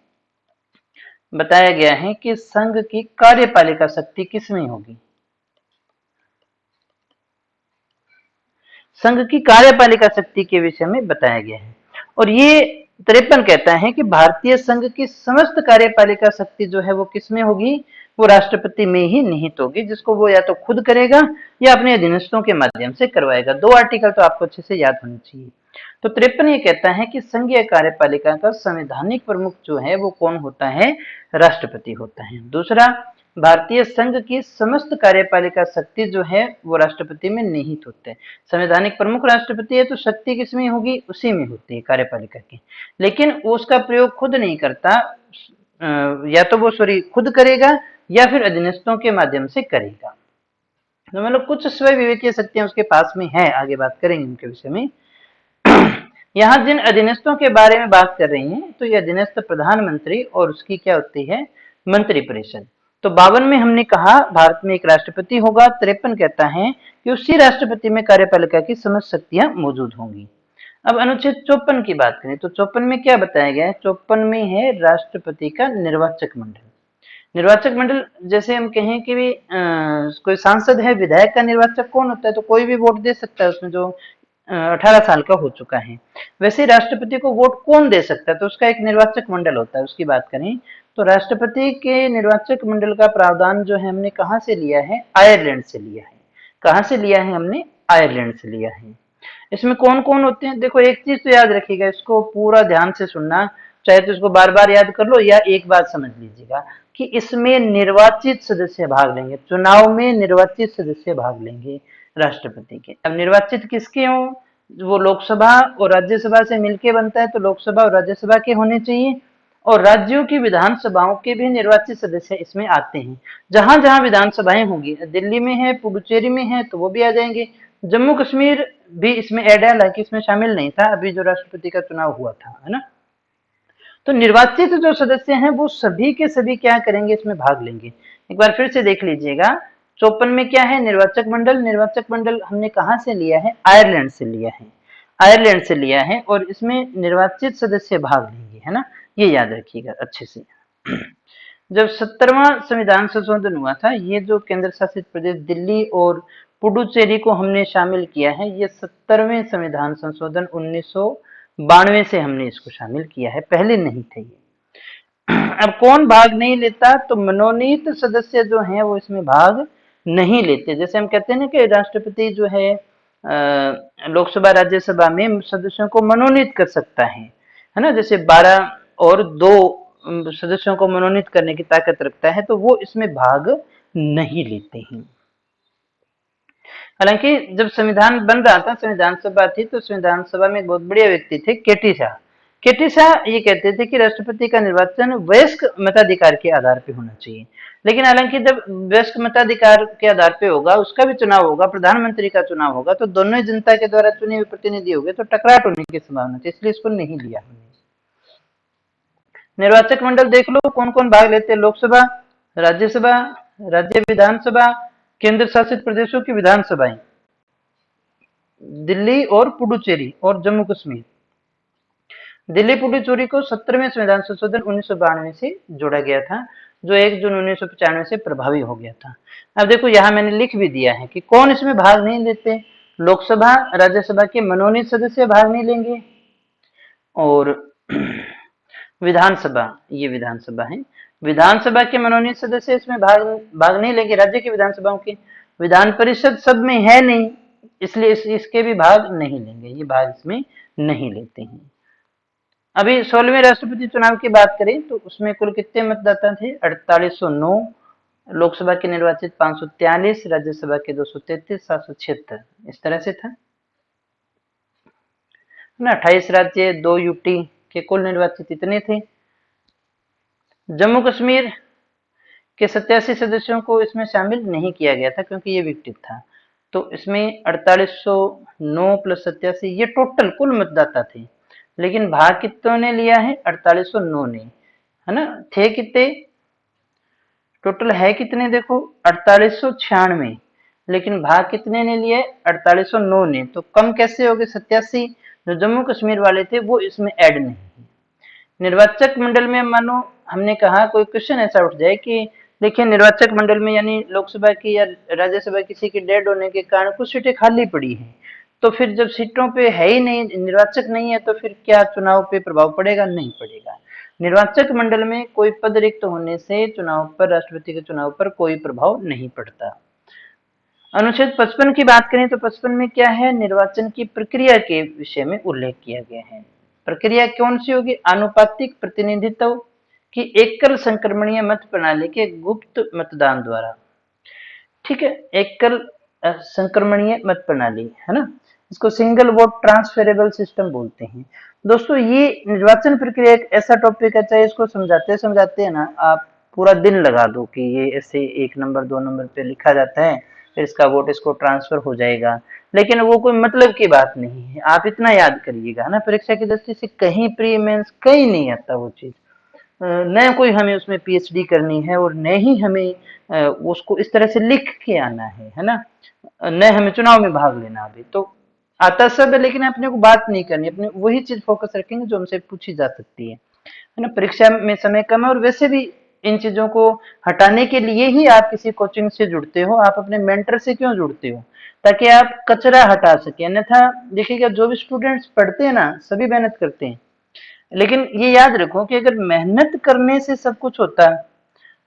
बताया गया है कि संघ की कार्यपालिका शक्ति किसमें होगी? संघ की कार्यपालिका शक्ति के विषय में बताया गया है। और ये 53 कहता है कि भारतीय संघ की समस्त कार्यपालिका शक्ति जो है वो किसमें होगी? वो राष्ट्रपति में ही निहित होगी, जिसको वो या तो खुद करेगा या अपने अधीनस्थों के माध्यम से करवाएगा। दो आर्टिकल तो आपको अच्छे से याद होने चाहिए। तो 53 ये कहता है कि संघीय कार्यपालिका का संवैधानिक प्रमुख जो है वो कौन होता है? राष्ट्रपति होता है। दूसरा, भारतीय संघ की समस्त कार्यपालिका शक्ति जो है वो राष्ट्रपति में निहित होते हैं। संवैधानिक प्रमुख राष्ट्रपति है तो शक्ति किसमें होगी? उसी में होती है कार्यपालिका की। लेकिन वो उसका प्रयोग खुद नहीं करता, या तो वो खुद करेगा या फिर अधीनस्थों के माध्यम से करेगा। तो मतलब कुछ स्वयं विवेकीय शक्तियां उसके पास में है, आगे बात करेंगे उनके विषय में। यहाँ जिन अधीनस्थों के बारे में बात कर रही हैं, तो ये अधीनस्थ प्रधानमंत्री और उसकी क्या होती है? मंत्रिपरिषद। तो 52 में हमने कहा भारत में एक राष्ट्रपति होगा। 53 कहता है कि उसी राष्ट्रपति में कार्यपालिका की समस्त शक्तियां मौजूद होंगी। अब अनुच्छेद 54 की बात करें तो 54 में क्या बताया गया है? 54 में है राष्ट्रपति का निर्वाचक मंडल। निर्वाचक मंडल जैसे हम कहें कि भी कोई सांसद है, विधायक का निर्वाचक कौन होता है? तो कोई भी वोट दे सकता है उसमें जो 18 साल का हो चुका है। वैसे राष्ट्रपति को वोट कौन दे सकता है? तो उसका एक निर्वाचक मंडल होता है। उसकी बात करें तो राष्ट्रपति के निर्वाचक मंडल का प्रावधान जो है हमने कहाँ से लिया है? आयरलैंड से लिया है। कहाँ से लिया है हमने? आयरलैंड से लिया है। इसमें कौन कौन होते हैं? देखो एक चीज तो याद रखिएगा, इसको पूरा ध्यान से सुनना, चाहे तो इसको बार बार याद कर लो या एक बात समझ लीजिएगा कि इसमें निर्वाचित सदस्य भाग लेंगे। चुनाव में निर्वाचित सदस्य भाग लेंगे राष्ट्रपति के। अब निर्वाचित किसके हों? वो लोकसभा और राज्यसभा से मिलके बनता है, तो लोकसभा और राज्यसभा के होने चाहिए। और राज्यों की विधानसभाओं के भी निर्वाचित सदस्य इसमें आते हैं। जहां जहां विधानसभाएं होंगी, दिल्ली में है, पुडुचेरी में है, तो वो भी आ जाएंगे। जम्मू कश्मीर भी इसमें ऐड है, हालांकि इसमें शामिल नहीं था अभी जो राष्ट्रपति का चुनाव हुआ था, है ना। तो निर्वाचित जो सदस्य हैं वो सभी के सभी क्या करेंगे? इसमें भाग लेंगे। एक बार फिर से देख लीजिएगा, 54 में क्या है? निर्वाचक मंडल। निर्वाचक मंडल हमने कहाँ से लिया है? आयरलैंड से लिया है। आयरलैंड से लिया है और इसमें निर्वाचित सदस्य भाग लेंगे, है ना। ये याद रखिएगा अच्छे से। जब 70वां संविधान संशोधन हुआ था, ये जो केंद्र शासित प्रदेश दिल्ली और पुडुचेरी को हमने शामिल किया है, ये 70वें संविधान संशोधन 1992 से हमने इसको शामिल किया है, पहले नहीं थे ये। अब कौन भाग नहीं लेता? तो मनोनीत सदस्य जो हैं वो इसमें भाग नहीं लेते। जैसे हम कहते हैं ना कि राष्ट्रपति जो है लोकसभा राज्यसभा में सदस्यों को मनोनीत कर सकता है ना। जैसे 12 और 2 सदस्यों को मनोनीत करने की ताकत रखता है, तो वो इसमें भाग नहीं लेते हैं। हालांकि जब संविधान बन रहा था, संविधान सभा थी, तो संविधान सभा में एक बहुत बढ़िया व्यक्ति थे, केटी शाह। केटी शाह ये कहते थे कि राष्ट्रपति का निर्वाचन वयस्क मताधिकार के आधार पर होना चाहिए, लेकिन हालांकि जब वयस्क मताधिकार के आधार पे होगा, उसका भी चुनाव होगा, प्रधानमंत्री का चुनाव होगा, तो दोनों ही जनता के द्वारा चुने हुए प्रतिनिधि होंगे, तो टकराट होने की संभावना थी, इसलिए इसको नहीं लिया हमने। निर्वाचक मंडल देख लो कौन कौन भाग लेते हैं, लोकसभा, राज्यसभा, राज्य विधानसभा, केंद्र शासित प्रदेशों की विधानसभाएं, दिल्ली और पुडुचेरी और जम्मू कश्मीर। दिल्ली पुडुचेरी को 17वें संविधान संशोधन 1992 से जोड़ा गया था, जो 1 जून 1995 से प्रभावी हो गया था। अब देखो यहाँ मैंने लिख भी दिया है कि कौन इसमें भाग नहीं लेते। लोकसभा राज्यसभा के मनोनीत सदस्य भाग नहीं लेंगे, और विधानसभा, ये विधानसभा है, विधानसभा के मनोनीत सदस्य इसमें भाग नहीं लेंगे। राज्य की विधानसभाओं के विधान परिषद सब में है नहीं, इसलिए इसके भी भाग नहीं लेंगे, ये भाग इसमें नहीं लेते हैं। अभी 16वें राष्ट्रपति चुनाव की बात करें तो उसमें कुल कितने मतदाता थे, 4809, लोकसभा के निर्वाचित 543, राज्यसभा के 233, 776, इस तरह से था ना। 28 राज्य, 2 यूटी के कुल निर्वाचित इतने थे। जम्मू कश्मीर के 87 सदस्यों को इसमें शामिल नहीं किया गया था क्योंकि ये विक्टिव था, तो इसमें 4809 प्लस 87 ये टोटल कुल मतदाता थे, लेकिन भाग कितनों ने लिया है, 4809 ने, है ना। थे कितने टोटल, है कितने, देखो 4896, लेकिन भाग कितने ने लिए, 4809 ने, तो कम कैसे हो गए, 87 जो जम्मू कश्मीर वाले थे वो इसमें ऐड नहीं है। निर्वाचक मंडल में मानो हमने कहा कोई क्वेश्चन ऐसा उठ जाए कि देखिए निर्वाचक मंडल में यानी लोकसभा की या राज्यसभा किसी की डेड होने के कारण कुछ सीटें खाली पड़ी हैं, तो फिर जब सीटों पे है ही नहीं, निर्वाचक नहीं है, तो फिर क्या चुनाव पे प्रभाव पड़ेगा, नहीं पड़ेगा। निर्वाचक मंडल में कोई पद रिक्त होने से चुनाव पर, राष्ट्रपति के चुनाव पर कोई प्रभाव नहीं पड़ता। अनुच्छेद 55 की बात करें तो 55 में क्या है, निर्वाचन की प्रक्रिया के विषय में उल्लेख किया गया है। प्रक्रिया कौन सी होगी, आनुपातिक प्रतिनिधित्व की एकल संक्रमणीय मत प्रणाली के गुप्त मतदान द्वारा। ठीक है, एकल संक्रमणीय मत प्रणाली है ना, इसको सिंगल वोट ट्रांसफरेबल सिस्टम बोलते हैं। दोस्तों ये निर्वाचन प्रक्रिया एक ऐसा टॉपिक है, चाहे इसको समझाते समझाते है ना आप पूरा दिन लगा दो कि ये ऐसे 1 नंबर 2 नंबर पे लिखा जाता है, फिर इसका वोट इसको ट्रांसफर हो जाएगा, लेकिन वो कोई मतलब की बात नहीं है। आप इतना याद करिएगा ना, परीक्षा की दृष्टि से कहीं प्री मेंस कहीं नहीं आता वो चीज, न कोई हमें उसमें पीएचडी करनी है और न ही हमें उसको इस तरह से लिख के आना है ना, न हमें चुनाव में भाग लेना। अभी तो आता सब है, लेकिन अपने को बात नहीं करनी, अपने वही चीज फोकस रखेंगे जो हमसे पूछी जा सकती है ना। परीक्षा में समय कम है, और वैसे भी इन चीजों को हटाने के लिए ही आप किसी कोचिंग से जुड़ते हो, आप अपने मेंटर से क्यों जुड़ते हो, ताकि आप कचरा हटा सके। अन्यथा देखिएगा जो भी स्टूडेंट्स पढ़ते हैं ना सभी मेहनत करते हैं, लेकिन ये याद रखो कि अगर मेहनत करने से सब कुछ होता है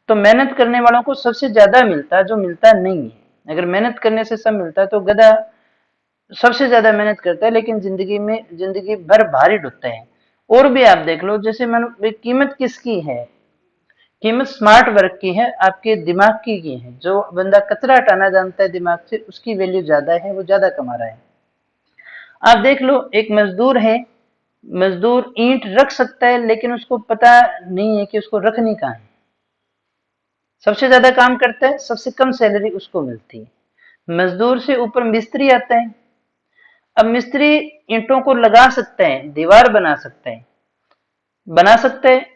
तो मेहनत करने वालों को सबसे ज्यादा मिलता है, जो मिलता नहीं है। अगर मेहनत करने से सब मिलता है तो गधा सबसे ज्यादा मेहनत करता है लेकिन जिंदगी भर भारी डूबता है। और भी आप देख लो, जैसे मानो कीमत किसकी है, कीमत स्मार्ट वर्क की है, आपके दिमाग की है। जो बंदा कचरा हटाना जानता है दिमाग से, उसकी वैल्यू ज्यादा है, वो ज्यादा कमा रहा है। आप देख लो एक मजदूर है, मजदूर ईंट रख सकता है लेकिन उसको पता नहीं है कि उसको रखनी कहाँ है। सबसे ज्यादा काम करता है, सबसे कम सैलरी उसको मिलती है। मजदूर से ऊपर मिस्त्री आता है। अब मिस्त्री ईंटों को लगा सकता है, दीवार बना सकता है,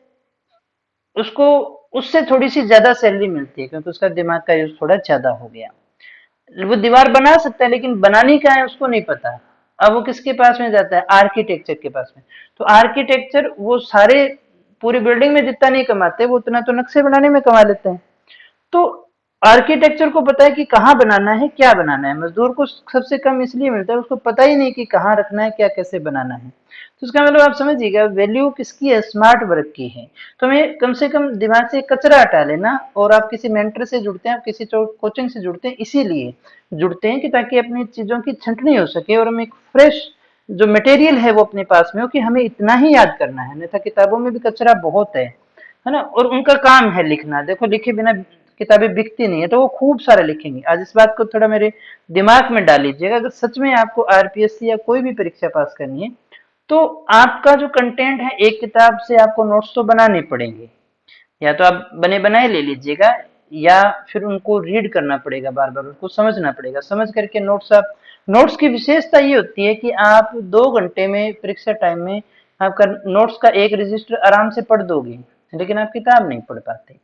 उसको उससे थोड़ी सी ज्यादा सैलरी मिलती है क्योंकि उसका दिमाग का यूज थोड़ा ज्यादा हो गया। वो दीवार बना सकता है लेकिन बनानी कहाँ है उसको नहीं पता। अब वो किसके पास में जाता है, आर्किटेक्चर के पास में। तो आर्किटेक्चर वो सारे पूरी बिल्डिंग में जितना नहीं कमाते, वो उतना तो नक्शे बनाने में कमा लेते हैं। तो आर्किटेक्चर को पता है कि कहाँ बनाना है, क्या बनाना है। मजदूर को सबसे कम इसलिए मिलता है, उसको पता ही नहीं कि कहाँ रखना है, क्या कैसे बनाना है। तो इसका मतलब आप समझिएगा वैल्यू किसकी है, स्मार्ट वर्क की है। तो हमें कम से कम दिमाग से कचरा हटा लेना। और आप किसी मेंटर से जुड़ते हैं, आप किसी कोचिंग से जुड़ते हैं, इसीलिए जुड़ते हैं कि ताकि अपनी चीजों की छंटनी हो सके और हम एक फ्रेश जो मटेरियल है वो अपने पास में हो कि हमें इतना ही याद करना है। अन्यथा किताबों में भी कचरा बहुत है ना, और उनका काम है लिखना। देखो लिखे बिना किताबें बिकती नहीं है, तो वो खूब सारा लिखेंगे। आज इस बात को थोड़ा मेरे दिमाग में डाल लीजिएगा, अगर सच में आपको आरपीएससी या कोई भी परीक्षा पास करनी है तो आपका जो कंटेंट है, एक किताब से आपको नोट्स तो बनाने पड़ेंगे, या तो आप बने बनाए ले लीजिएगा, या फिर उनको रीड करना पड़ेगा, बार बार उनको समझना पड़ेगा। समझ करके नोट्स आप, नोट्स की विशेषता ये होती है कि आप 2 घंटे में परीक्षा टाइम में आपका नोट्स का एक रजिस्टर आराम से पढ़ दोगे, लेकिन आप किताब नहीं पढ़ पाते,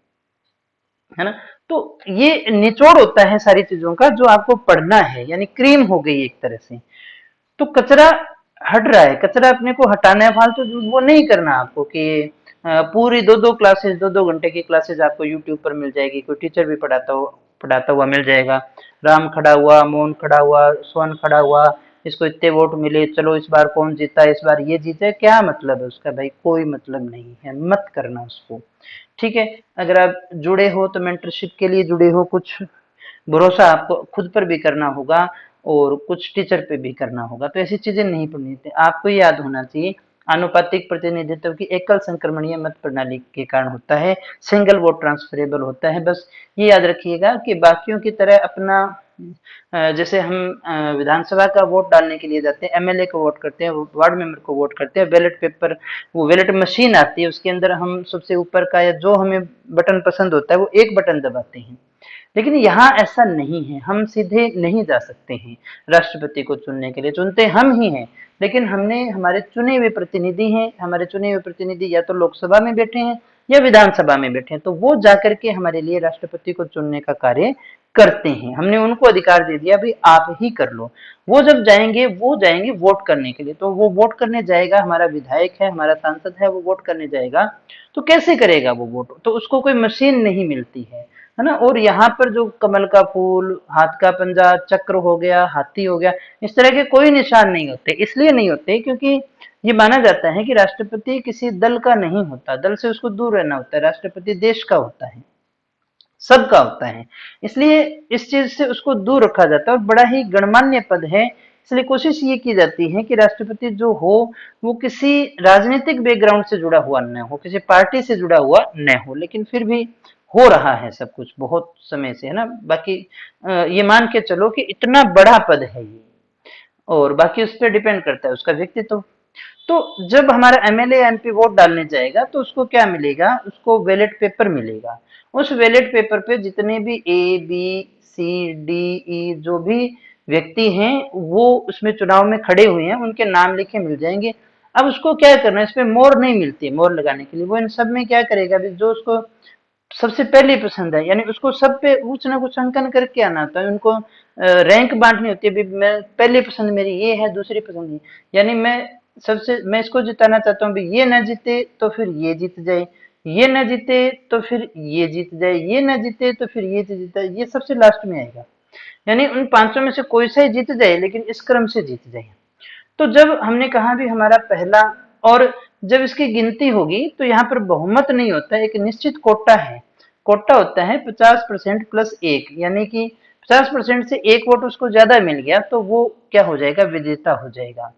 है ना। तो ये निचोड़ होता है सारी चीजों का जो आपको पढ़ना है, यानी क्रीम हो गई एक तरह से। तो कचरा हट रहा है, कचरा अपने को हटाना है, फालतू वो नहीं करना आपको कि पूरी 2-2 क्लासेस, 2-2 घंटे की क्लासेस आपको यूट्यूब पर मिल जाएगी, कोई टीचर भी पढ़ाता हुआ मिल जाएगा। राम खड़ा हुआ, मोहन खड़ा हुआ, सोहन खड़ा हुआ, इसको इतने वोट मिले, चलो इस बार कौन जीता, इस बार ये जीते, क्या मतलब है उसका भाई, कोई मतलब नहीं है, मत करना उसको। ठीक है, अगर आप जुड़े हो तो मेंटरशिप के लिए जुड़े हो, कुछ भरोसा आपको खुद पर भी करना होगा और कुछ टीचर पे भी करना होगा, तो ऐसी चीजें नहीं पढ़नी थी। आपको याद होना चाहिए, आनुपातिक प्रतिनिधित्व की एकल संक्रमणीय मत प्रणाली के कारण होता है, सिंगल वोट ट्रांसफरेबल होता है। बस ये याद रखिएगा कि बाकियों की तरह अपना जैसे हम विधानसभा का वोट डालने के लिए जाते हैं, एमएलए को वोट करते हैं, वार्ड मेंबर को वोट करते हैं, बैलेट पेपर, वो बैलेट मशीन आती है, उसके अंदर हम सबसे ऊपर का या जो हमें बटन पसंद होता है वो एक बटन दबाते हैं। लेकिन यहाँ ऐसा नहीं है, हम सीधे नहीं जा सकते हैं राष्ट्रपति को चुनने के लिए, चुनते हम ही हैं, लेकिन हमने हमारे चुने हुए प्रतिनिधि हैं, हमारे चुने हुए प्रतिनिधि या तो लोकसभा में बैठे हैं या विधानसभा में बैठे हैं, तो वो जाकर के हमारे लिए राष्ट्रपति को चुनने का कार्य करते हैं। हमने उनको अधिकार दे दिया भाई आप ही कर लो। वो जब जाएंगे, वो जाएंगे वोट करने के लिए, तो वो वोट करने जाएगा, हमारा विधायक है, हमारा सांसद है, वो वोट करने जाएगा, तो कैसे करेगा वो वोट, तो उसको कोई मशीन नहीं मिलती है ना। और यहाँ पर जो कमल का फूल, हाथ का पंजा, चक्र हो गया, हाथी हो गया, इस तरह के कोई निशान नहीं होते। इसलिए नहीं होते क्योंकि ये माना जाता है कि राष्ट्रपति किसी दल का नहीं होता, दल से उसको दूर रहना होता है, राष्ट्रपति देश का होता है, सबका होता है। इसलिए इस चीज से उसको दूर रखा जाता है और बड़ा ही गणमान्य पद है। इसलिए कोशिश ये की जाती है कि राष्ट्रपति जो हो वो किसी राजनीतिक बैकग्राउंड से जुड़ा हुआ न हो, किसी पार्टी से जुड़ा हुआ न हो, लेकिन फिर भी हो रहा है सब कुछ बहुत समय से, है ना। बाकी ये मान के चलो कि इतना बड़ा पद है ये, और बाकी उस पर डिपेंड करता है उसका व्यक्तित्व। तो जब हमारा एमएलए एमपी वोट डालने जाएगा तो उसको क्या मिलेगा, उसको बैलेट पेपर मिलेगा। उस बैलेट पेपर पे जितने भी A B C D E जो भी व्यक्ति हैं वो उसमें चुनाव में खड़े हुए हैं, उनके नाम लिखे मिल जाएंगे। अब उसको क्या करना है, इस पे मोहर नहीं मिलती है, मोहर लगाने के लिए वो इन सब में क्या करेगा, जो उसको सबसे पहली पसंद है, यानी उसको सब पे कुछ ना कुछ अंकन करके आना होता है। उनको रैंक बांटनी होती है, मैं पहली पसंद मेरी ये है, दूसरी पसंद ये, यानी मैं इसको जिताना चाहता हूँ, ये ना जीते तो फिर ये जीत जाए, ये ना जीते तो फिर ये जीत जाए, ये ना जीते तो फिर ये जीत जाए, ये सबसे लास्ट में आएगा। यानी उन पांचों में से कोई सा ही जीत जाए, लेकिन इस क्रम से जीत जाए। तो जब हमने कहा भी हमारा पहला, और जब इसकी गिनती होगी तो यहाँ पर बहुमत नहीं होता है, एक निश्चित कोटा है। कोटा होता है 50%+1, यानी कि 50% से एक वोट उसको ज्यादा मिल गया तो वो क्या हो जाएगा, विजेता हो जाएगा।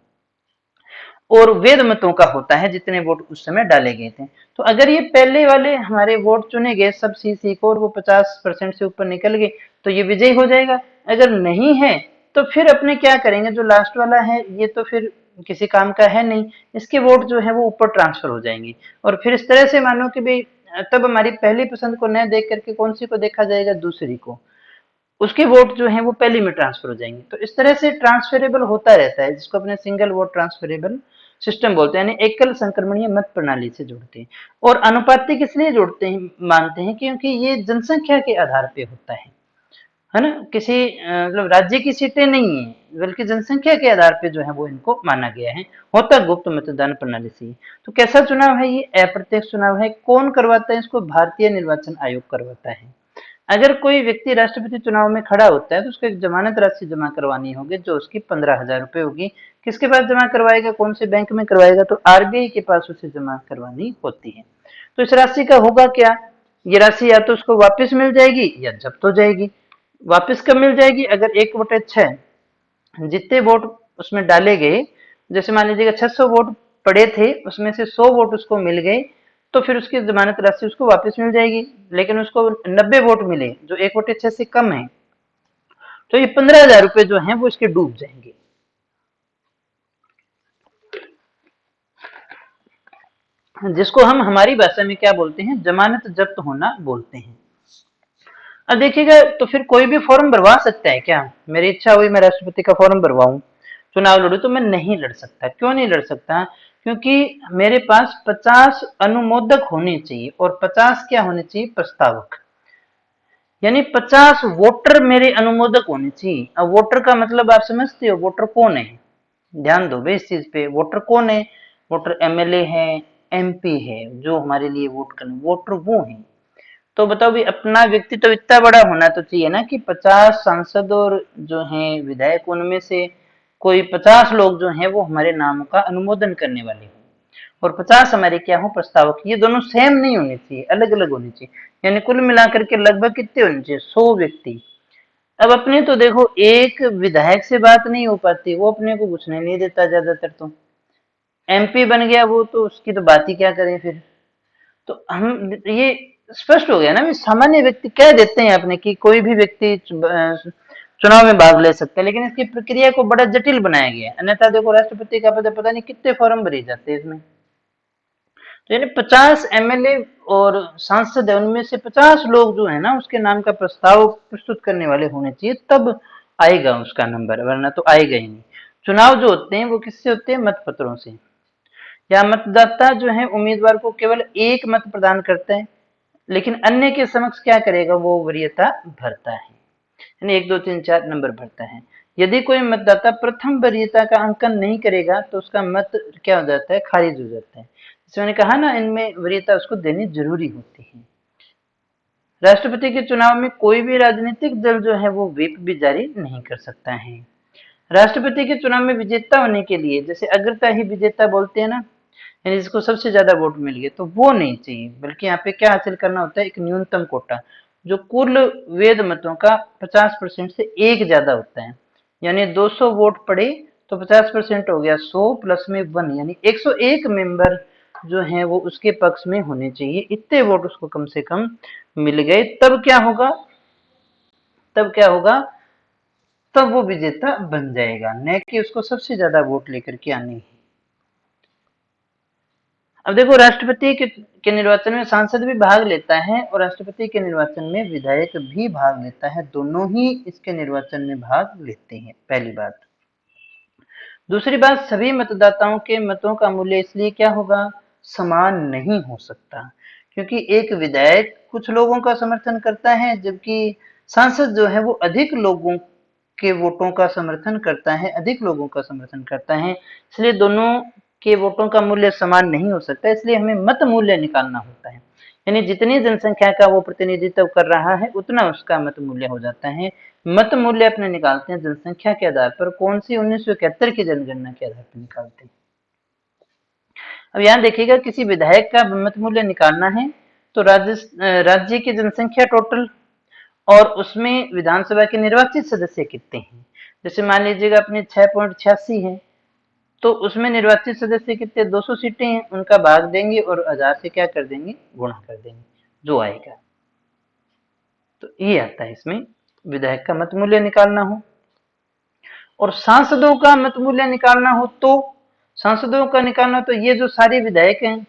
और वेद मतों का होता है जितने वोट उस समय डाले गए थे। तो अगर ये पहले वाले हमारे वोट चुने गए सब सी को और वो 50% से ऊपर निकल गए तो ये विजयी हो जाएगा। अगर नहीं है तो फिर अपने क्या करेंगे, जो लास्ट वाला है ये तो फिर किसी काम का है नहीं, इसके वोट जो है वो ऊपर ट्रांसफर हो जाएंगे। और फिर इस तरह से मानो कि भाई तब हमारी पहली पसंद को न देख करके कौन सी को देखा जाएगा, दूसरी को, उसके वोट जो है वो पहली में ट्रांसफर हो जाएंगे। तो इस तरह से ट्रांसफरेबल होता रहता है, जिसको अपने सिंगल वोट ट्रांसफरेबल सिस्टम बोलते हैं, यानी एकल संक्रमणीय मत प्रणाली से जोड़ते हैं। और अनुपातिक इसलिए जोड़ते हैं, मानते हैं क्योंकि ये जनसंख्या के आधार पे होता है ना। किसी मतलब राज्य की सीटें नहीं है, बल्कि जनसंख्या के आधार पे जो है वो इनको माना गया है। होता गुप्त मतदान प्रणाली से ही। तो कैसा चुनाव है ये, अप्रत्यक्ष चुनाव है। कौन करवाता है इसको, भारतीय निर्वाचन आयोग करवाता है। अगर कोई व्यक्ति राष्ट्रपति चुनाव में खड़ा होता है तो उसको एक जमानत राशि जमा करवानी होगी, जो उसकी 15,000 रुपए होगी। किसके पास जमा करवाएगा, कौन से बैंक में करवाएगा, तो आरबीआई के पास उसे जमा करवानी होती है। तो इस राशि का होगा क्या, ये राशि या तो उसको वापस मिल जाएगी या जब्त हो जाएगी। वापस कब मिल जाएगी, अगर 1/6 जितने वोट उसमें डाले गए, जैसे मान लीजिएगा 600 वोट पड़े थे, उसमें से 100 वोट उसको मिल गए, तो फिर उसकी जमानत राशि उसको वापस मिल जाएगी। लेकिन उसको 90 वोट मिले जो 1/6 से कम है, तो ये 15,000 रुपए जो है वो इसके डूब जाएंगे। जिसको हम हमारी भाषा में क्या बोलते हैं, जमानत जब्त होना बोलते हैं। अब देखिएगा, तो फिर कोई भी फॉर्म भरवा सकता है क्या? मेरी इच्छा हुई मैं राष्ट्रपति का फॉर्म भरवाऊं, चुनाव लड़ू, तो मैं नहीं लड़ सकता। क्यों नहीं लड़ सकता? क्योंकि मेरे पास 50 अनुमोदक होने चाहिए, और 50 क्या होने चाहिए, प्रस्तावक। यानी 50 वोटर मेरे अनुमोदक होने चाहिए। अब वोटर का मतलब आप समझते हो, वोटर कौन है? ध्यान दो भाई इस चीज पे, वोटर कौन है? वोटर एमएलए है, एमपी है, जो हमारे लिए वोट करने, वोटर वो है। तो बताओ भी, अपना व्यक्तित्व इतना बड़ा होना तो चाहिए ना कि 50 सांसद और जो हैं विधायक, उनमें से कोई 50 लोग जो हैं वो हमारे नाम का अनुमोदन करने वाले हों, और 50 हमारे क्या हो, प्रस्तावक। ये दोनों सेम नहीं होने चाहिए, अलग अलग होने चाहिए। यानी कुल मिलाकर के लगभग कितने होने चाहिए, 100 व्यक्ति। अब अपने तो देखो, एक विधायक से बात नहीं हो पाती, वो अपने को घुसने नहीं देता ज्यादातर। तो एमपी बन गया वो, तो उसकी तो बात ही क्या करें फिर। तो हम ये स्पष्ट हो गया ना, सामान्य व्यक्ति कह देते हैं अपने कि कोई भी व्यक्ति चुनाव में भाग ले सकता है, लेकिन इसकी प्रक्रिया को बड़ा जटिल बनाया गया है। अन्यथा देखो, राष्ट्रपति का पद पता नहीं कितने फॉर्म भरे जाते हैं इसमें। तो यानी 50 एमएलए और सांसद है, उनमें से 50 लोग जो है ना, उसके नाम का प्रस्ताव प्रस्तुत करने वाले होने चाहिए, तब आएगा उसका नंबर, वरना तो आएगा ही नहीं। चुनाव जो होते हैं वो किससे होते हैं, मत पत्रों से। या मतदाता जो है उम्मीदवार को केवल एक मत प्रदान करता है, लेकिन अन्य के समक्ष क्या करेगा, वो वरीयता भरता है, यानी 1 2 3 4 नंबर भरता है। यदि कोई मतदाता प्रथम वरीयता का अंकन नहीं करेगा, तो उसका मत क्या हो जाता है, खारिज हो जाता है। जैसे मैंने कहा ना, इनमें वरीयता उसको देनी जरूरी होती है। राष्ट्रपति के चुनाव में कोई भी राजनीतिक दल जो है वो व्हिप भी जारी नहीं कर सकता है। राष्ट्रपति के चुनाव में विजेता होने के लिए, जैसे अग्रता ही विजेता बोलते हैं ना, यानी जिसको सबसे ज्यादा वोट मिल गए, तो वो नहीं चाहिए। बल्कि यहाँ पे क्या हासिल करना होता है, एक न्यूनतम कोटा, जो कुल वेद मतों का 50% से एक ज्यादा होता है। यानी 200 वोट पड़े तो 50% हो गया 100 प्लस में 1, यानी 101 मेंबर जो है वो उसके पक्ष में होने चाहिए। इतने वोट उसको कम से कम मिल गए, तब क्या होगा, तब क्या होगा, तब वो विजेता बन जाएगा, न कि उसको सबसे ज्यादा वोट लेकर के आने ही। अब देखो, राष्ट्रपति के निर्वाचन में सांसद भी भाग लेता है, और राष्ट्रपति के निर्वाचन में विधायक भी भाग लेता है। दोनों ही इसके निर्वाचन में भाग लेते हैं, पहली बात। दूसरी बात, सभी मतदाताओं के मतों का मूल्य इसलिए क्या होगा, समान नहीं हो सकता। क्योंकि एक विधायक कुछ लोगों का समर्थन करता है, जबकि सांसद जो है वो अधिक लोगों के वोटों का समर्थन करता है, अधिक लोगों का समर्थन करता है। इसलिए दोनों के वोटों का मूल्य समान नहीं हो सकता, इसलिए हमें मत मूल्य निकालना होता है। यानी जितनी जनसंख्या का वो प्रतिनिधित्व कर रहा है, उतना उसका मत मूल्य हो जाता है। मत मूल्य अपने निकालते हैं जनसंख्या के आधार पर, कौन सी 1971 की जनगणना के आधार पर निकालते हैं। अब यहाँ देखिएगा, किसी विधायक का मत मूल्य निकालना है तो राज्य की जनसंख्या टोटल, और उसमें विधानसभा के निर्वाचित सदस्य कितने हैं। जैसे मान लीजिएगा अपने 6.86 है, तो उसमें निर्वाचित सदस्य कितने, 200 सीटें हैं, उनका भाग देंगे और 1000 से क्या कर देंगे, गुणा कर देंगे, जो आएगा। तो ये आता है इसमें, विधायक का मत मूल्य निकालना हो। और सांसदों का मत मूल्य निकालना हो, तो सांसदों का निकालना, तो ये जो सारे विधायक हैं,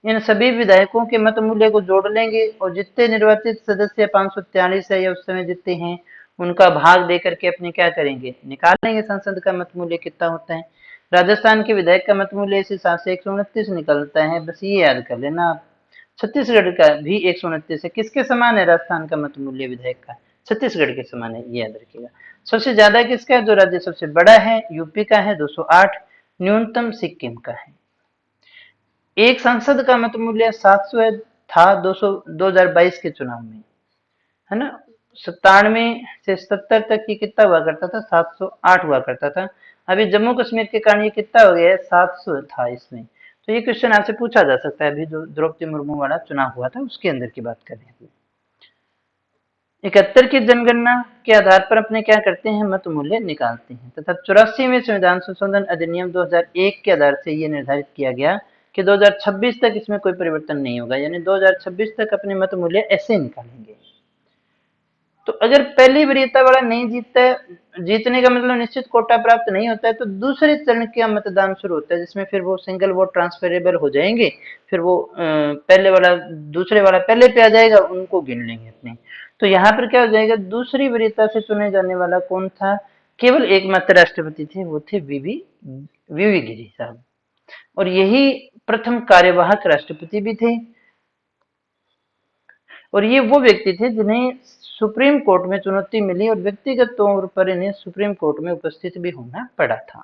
इन सभी विधायकों के मत मूल्य को जोड़ लेंगे, और जितने निर्वाचित सदस्य 543 है या उस समय जितने हैं, उनका भाग दे करके अपने क्या करेंगे, निकाल लेंगे सांसद का मत मूल्य कितना होता है। राजस्थान के विधायक का मत मूल्य इस हिसाब से 129 निकलता है, बस ये याद कर लेना आप। छत्तीसगढ़ का भी 129 है। किसके समान है राजस्थान का मत मूल्य विधायक का, छत्तीसगढ़ के समान है, ये याद रखिएगा। सबसे ज्यादा किसका है, जो राज्य सबसे बड़ा है, यूपी का है 208, न्यूनतम सिक्किम का है। एक सांसद का मत मूल्य 700 था 2022 के चुनाव में, है ना। 97 से 77 तक ये कितना हुआ करता था, 708 हुआ करता था। अभी जम्मू कश्मीर के कारण ये कितना हो गया है, 700 था इसमें। तो ये क्वेश्चन आपसे पूछा जा सकता है, अभी जो द्रौपदी मुर्मू वाला चुनाव हुआ था उसके अंदर की बात कर रहे हैं। 71 की जनगणना के आधार पर अपने क्या करते हैं, मत मूल्य निकालते हैं, तथा 84 में संविधान संशोधन अधिनियम 2001 के आधार से ये निर्धारित किया गया कि 2026 तक इसमें कोई परिवर्तन नहीं होगा, यानी 2026 तक अपने मत मूल्य ऐसे निकालेंगे। तो अगर पहली वरीयता वाला नहीं जीतता है, जीतने का मतलब निश्चित कोटा प्राप्त नहीं होता है, तो दूसरे चरण का मतदान शुरू होता है, जिसमें फिर वो सिंगल वोट ट्रांसफरेबल हो जाएंगे, फिर वो पहले वाला दूसरे वाला पहले पे आ जाएगा, उनको गिन लेंगे अपने। तो यहाँ पर क्या हो जाएगा, दूसरी वरीयता से चुने जाने वाला कौन था, केवल एकमात्र राष्ट्रपति थे, वो थे वीवी गिरी साहब, और यही प्रथम कार्यवाहक राष्ट्रपति भी थे। और ये वो व्यक्ति थे जिन्हें सुप्रीम कोर्ट में चुनौती मिली और व्यक्तिगत तौर पर इन्हें सुप्रीम कोर्ट में उपस्थित भी होना पड़ा था।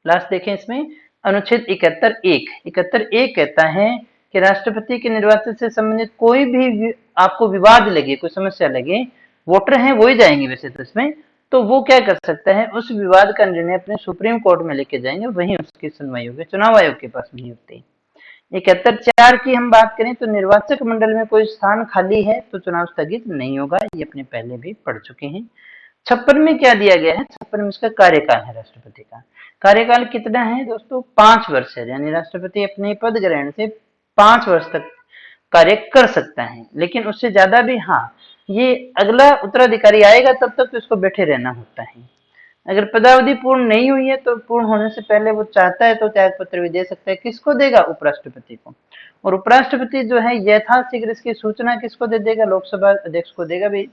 लास्ट देखें इसमें, अनुच्छेद 71 कहता है कि राष्ट्रपति के निर्वाचन से संबंधित कोई भी आपको विवाद लगे, कोई समस्या लगे, वोटर हैं वो ही जाएंगे वैसे तो इसमें, तो वो क्या कर सकता है, उस विवाद का निर्णय अपने सुप्रीम कोर्ट में लेके जाएंगे, वहीं उसकी सुनवाई होगी, चुनाव आयोग के पास नहीं होती। 71(4) की हम बात करें तो निर्वाचक मंडल में कोई स्थान खाली है तो चुनाव स्थगित नहीं होगा, ये अपने पहले भी पढ़ चुके हैं। 56 में क्या दिया गया है, 56 में इसका कार्यकाल है, राष्ट्रपति का कार्यकाल कितना है दोस्तों, 5 वर्ष है, यानी राष्ट्रपति अपने पद ग्रहण से 5 वर्ष तक कार्य कर सकता है, लेकिन उससे ज्यादा भी, हाँ, ये अगला उत्तराधिकारी आएगा तब तक तो इसको बैठे रहना होता है। अगर पदावधि पूर्ण नहीं हुई है तो पूर्ण होने से पहले वो चाहता है तो त्याग पत्र भी दे सकता है, किसको देगा, उपराष्ट्रपति को। और उपराष्ट्रपति जो है यथाशीघ्र इसकी सूचना किसको दे देगा, लोकसभा अध्यक्ष को देगा, भाई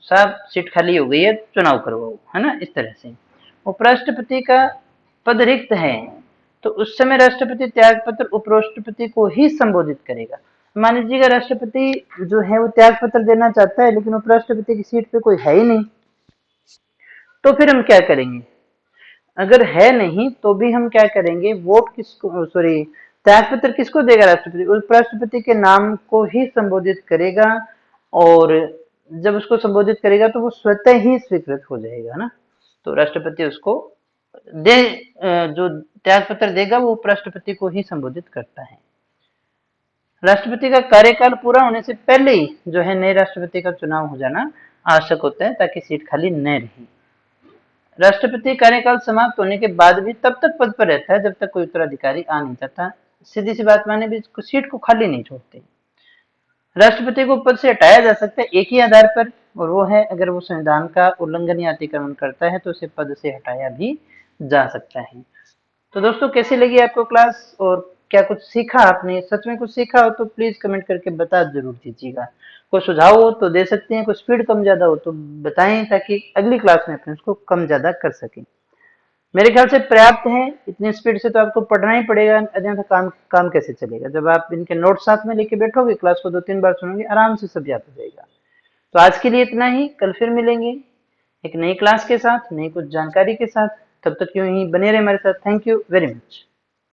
साहब सीट खाली हो गई है, चुनाव करवाओ, है ना, इस तरह से। उपराष्ट्रपति का पद रिक्त है तो उस समय राष्ट्रपति त्याग पत्र उपराष्ट्रपति को ही संबोधित करेगा। मान लीजिएगा राष्ट्रपति जो है वो त्याग पत्र देना चाहता है लेकिन उपराष्ट्रपति की सीट पे कोई है ही नहीं, तो फिर हम क्या करेंगे, अगर है नहीं तो भी हम क्या करेंगे, वोट किसको, सॉरी, त्याग पत्र किसको देगा राष्ट्रपति, उपराष्ट्रपति के नाम को ही संबोधित करेगा, और जब उसको संबोधित करेगा तो वो स्वतः ही स्वीकृत हो जाएगा ना। तो राष्ट्रपति उसको दे, जो त्याग पत्र देगा वो उपराष्ट्रपति को ही संबोधित करता है। राष्ट्रपति का कार्यकाल पूरा होने से पहले ही जो है नए राष्ट्रपति का चुनाव हो जाना आवश्यक होता है, ताकि सीट खाली न रहे। राष्ट्रपति कार्यकाल समाप्त होने के बाद भी तब तक पद पर रहता है जब तक कोई उत्तराधिकारी आ नहीं जाता, सीधी सी बात माने भी सीट को खाली नहीं छोड़ते। राष्ट्रपति को पद से हटाया जा सकता है एक ही आधार पर, और वो है अगर वो संविधान का उल्लंघन या अतिक्रमण करता है तो उसे पद से हटाया भी जा सकता है। तो दोस्तों कैसी लगी आपको क्लास, और क्या कुछ सीखा आपने, सच में कुछ सीखा हो तो प्लीज कमेंट करके बता जरूर दीजिएगा। कोई सुझाव हो तो दे सकते हैं, कुछ स्पीड कम ज्यादा हो तो बताएं, ताकि अगली क्लास में अपने उसको कम ज्यादा कर सकें। मेरे ख्याल से पर्याप्त है, इतनी स्पीड से तो आपको पढ़ना ही पड़ेगा, अन्यथा काम कैसे चलेगा। जब आप इनके नोट साथ में लेके बैठोगे, क्लास को 2-3 बार सुनोगे, आराम से सब याद हो जाएगा। तो आज के लिए इतना ही, कल फिर मिलेंगे एक नई क्लास के साथ, नई कुछ जानकारी के साथ। तब तक यूं ही बने रहे हमारे साथ। Thank you very much.